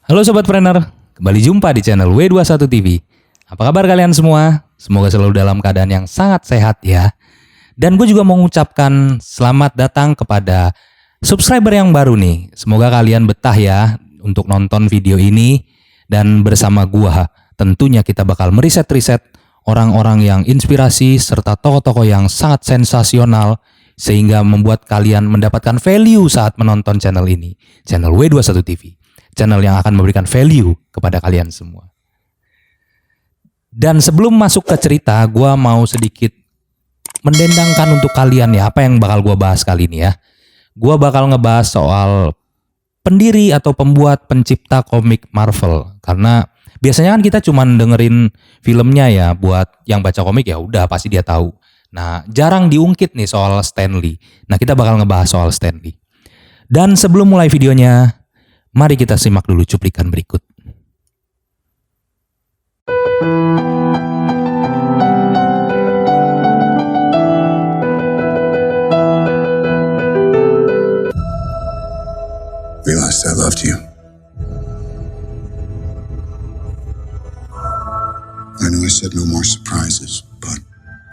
Halo Sobat Trainer, kembali jumpa di channel W21 TV. Apa kabar kalian semua? Semoga selalu dalam keadaan yang sangat sehat ya. Dan gue juga mau mengucapkan selamat datang kepada subscriber yang baru nih. Semoga kalian betah ya untuk nonton video ini. Dan bersama gue tentunya kita bakal meriset-riset orang-orang yang inspirasi serta tokoh-tokoh yang sangat sensasional sehingga membuat kalian mendapatkan value saat menonton channel ini. Channel W21 TV. Channel yang akan memberikan value kepada kalian semua. Dan sebelum masuk ke cerita, gue mau sedikit mendendangkan untuk kalian ya, apa yang bakal gue bahas kali ini ya. Gue bakal ngebahas soal pendiri atau pembuat pencipta komik Marvel. Karena biasanya kan kita cuma dengerin filmnya ya, buat yang baca komik ya udah pasti dia tahu. Nah, jarang diungkit nih soal Stan Lee. Nah, kita bakal ngebahas soal Stan Lee. Dan sebelum mulai videonya, mari kita simak dulu cuplikan berikut. Realized I loved you. I know I said no more surprises, but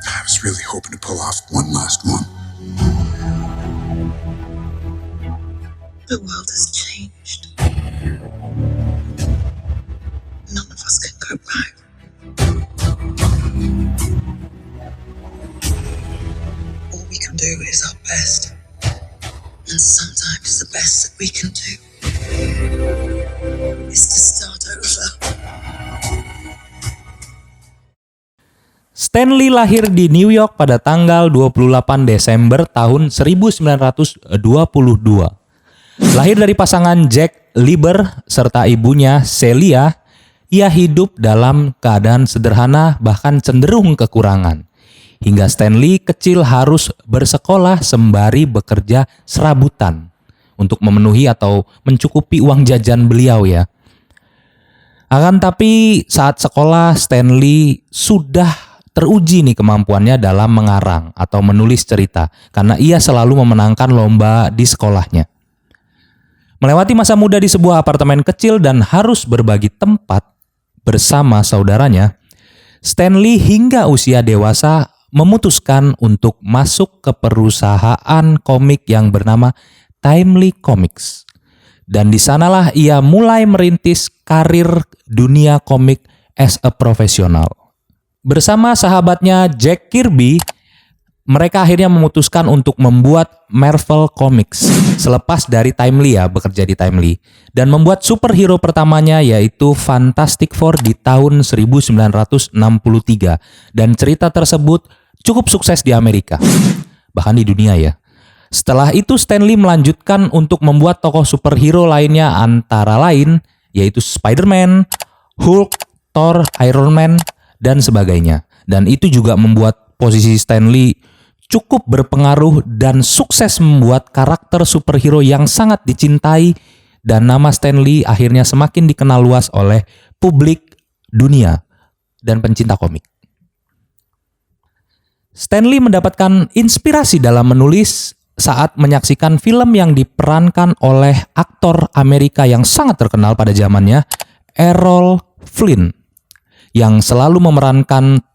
I was really hoping to pull off one last one. The world has changed. None of us can go back. All we can do is our best. And sometimes the best that we can do is to start over. Stan Lee lahir di New York pada tanggal 28 Desember tahun 1922. Lahir dari pasangan Jack Lieber serta ibunya Celia, ia hidup dalam keadaan sederhana bahkan cenderung kekurangan. Hingga Stan Lee kecil harus bersekolah sembari bekerja serabutan untuk memenuhi atau mencukupi uang jajan beliau ya. Akan tapi saat sekolah Stan Lee sudah teruji nih kemampuannya dalam mengarang atau menulis cerita karena ia selalu memenangkan lomba di sekolahnya. Melewati masa muda di sebuah apartemen kecil dan harus berbagi tempat bersama saudaranya, Stan Lee hingga usia dewasa memutuskan untuk masuk ke perusahaan komik yang bernama Timely Comics. Dan di sanalah ia mulai merintis karir dunia komik as a profesional. Bersama sahabatnya Jack Kirby, mereka akhirnya memutuskan untuk membuat Marvel Comics selepas dari Timely ya, bekerja di Timely, dan membuat superhero pertamanya yaitu Fantastic Four di tahun 1963, dan cerita tersebut cukup sukses di Amerika, bahkan di dunia ya. Setelah itu Stan Lee melanjutkan untuk membuat tokoh superhero lainnya antara lain yaitu Spider-Man, Hulk, Thor, Iron Man, dan sebagainya. Dan itu juga membuat posisi Stan Lee cukup berpengaruh dan sukses membuat karakter superhero yang sangat dicintai, dan nama Stan Lee akhirnya semakin dikenal luas oleh publik dunia dan pencinta komik. Stan Lee mendapatkan inspirasi dalam menulis saat menyaksikan film yang diperankan oleh aktor Amerika yang sangat terkenal pada zamannya, Errol Flynn, yang selalu memerankan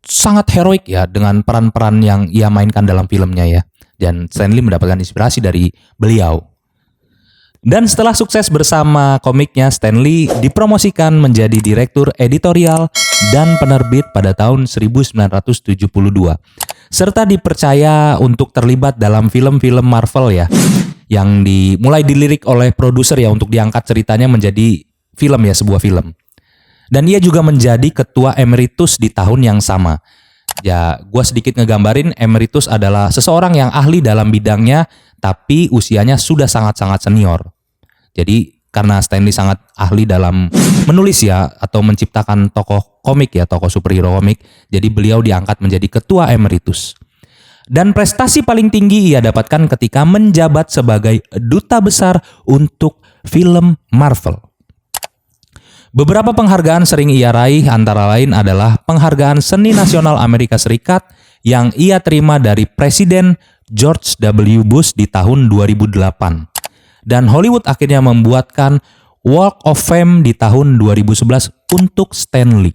sangat heroik ya dengan peran-peran yang ia mainkan dalam filmnya ya. Dan Stan Lee mendapatkan inspirasi dari beliau. Dan setelah sukses bersama komiknya, Stan Lee dipromosikan menjadi direktur editorial dan penerbit pada tahun 1972. Serta dipercaya untuk terlibat dalam film-film Marvel ya, yang mulai dilirik oleh produser ya untuk diangkat ceritanya menjadi film ya, sebuah film. Dan ia juga menjadi ketua emeritus di tahun yang sama. Ya, gue sedikit ngegambarin, emeritus adalah seseorang yang ahli dalam bidangnya, tapi usianya sudah sangat-sangat senior. Jadi, karena Stan Lee sangat ahli dalam menulis ya, atau menciptakan tokoh komik ya, tokoh superhero komik, jadi beliau diangkat menjadi ketua emeritus. Dan prestasi paling tinggi ia dapatkan ketika menjabat sebagai duta besar untuk film Marvel. Beberapa penghargaan sering ia raih antara lain adalah penghargaan Seni Nasional Amerika Serikat yang ia terima dari Presiden George W. Bush di tahun 2008. Dan Hollywood akhirnya membuatkan Walk of Fame di tahun 2011 untuk Stan Lee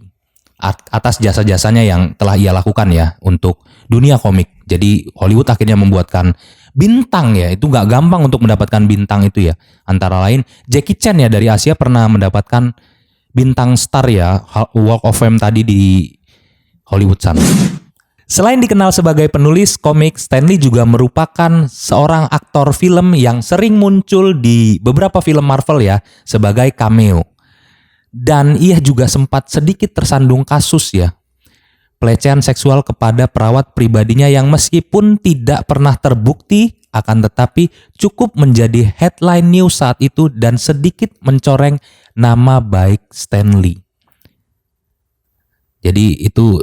atas jasa-jasanya yang telah ia lakukan ya untuk dunia komik. Jadi Hollywood akhirnya membuatkan bintang ya, itu nggak gampang untuk mendapatkan bintang itu ya. Antara lain Jackie Chan ya dari Asia pernah mendapatkan bintang star ya, Walk of Fame tadi di Hollywood sana. Selain dikenal sebagai penulis komik, Stan Lee juga merupakan seorang aktor film yang sering muncul di beberapa film Marvel ya sebagai cameo. Dan ia juga sempat sedikit tersandung kasus ya, pelecehan seksual kepada perawat pribadinya yang meskipun tidak pernah terbukti akan tetapi cukup menjadi headline news saat itu dan sedikit mencoreng nama baik Stan Lee. Jadi itu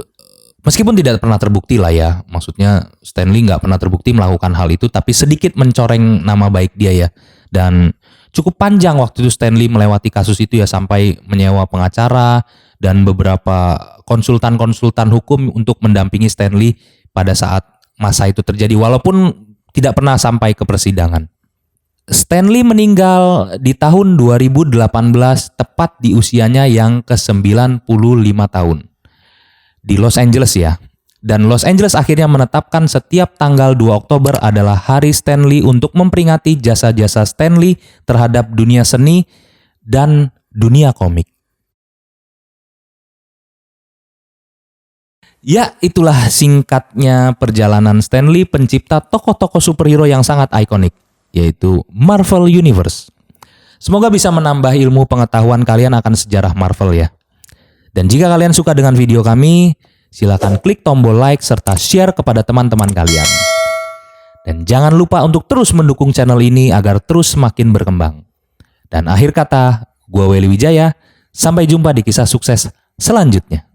meskipun tidak pernah terbukti lah ya, maksudnya Stan Lee nggak pernah terbukti melakukan hal itu, tapi sedikit mencoreng nama baik dia ya. Dan cukup panjang waktu itu Stan Lee melewati kasus itu ya, sampai menyewa pengacara dan beberapa konsultan-konsultan hukum untuk mendampingi Stan Lee pada saat masa itu terjadi, walaupun tidak pernah sampai ke persidangan. Stan Lee meninggal di tahun 2018 tepat di usianya yang ke-95 tahun di Los Angeles ya. Dan Los Angeles akhirnya menetapkan setiap tanggal 2 Oktober adalah Hari Stan Lee untuk memperingati jasa-jasa Stan Lee terhadap dunia seni dan dunia komik. Ya, itulah singkatnya perjalanan Stan Lee, pencipta tokoh-tokoh superhero yang sangat ikonik, yaitu Marvel Universe. Semoga bisa menambah ilmu pengetahuan kalian akan sejarah Marvel ya. Dan jika kalian suka dengan video kami, silakan klik tombol like serta share kepada teman-teman kalian. Dan jangan lupa untuk terus mendukung channel ini agar terus semakin berkembang. Dan akhir kata, gue Welly Wijaya, sampai jumpa di kisah sukses selanjutnya.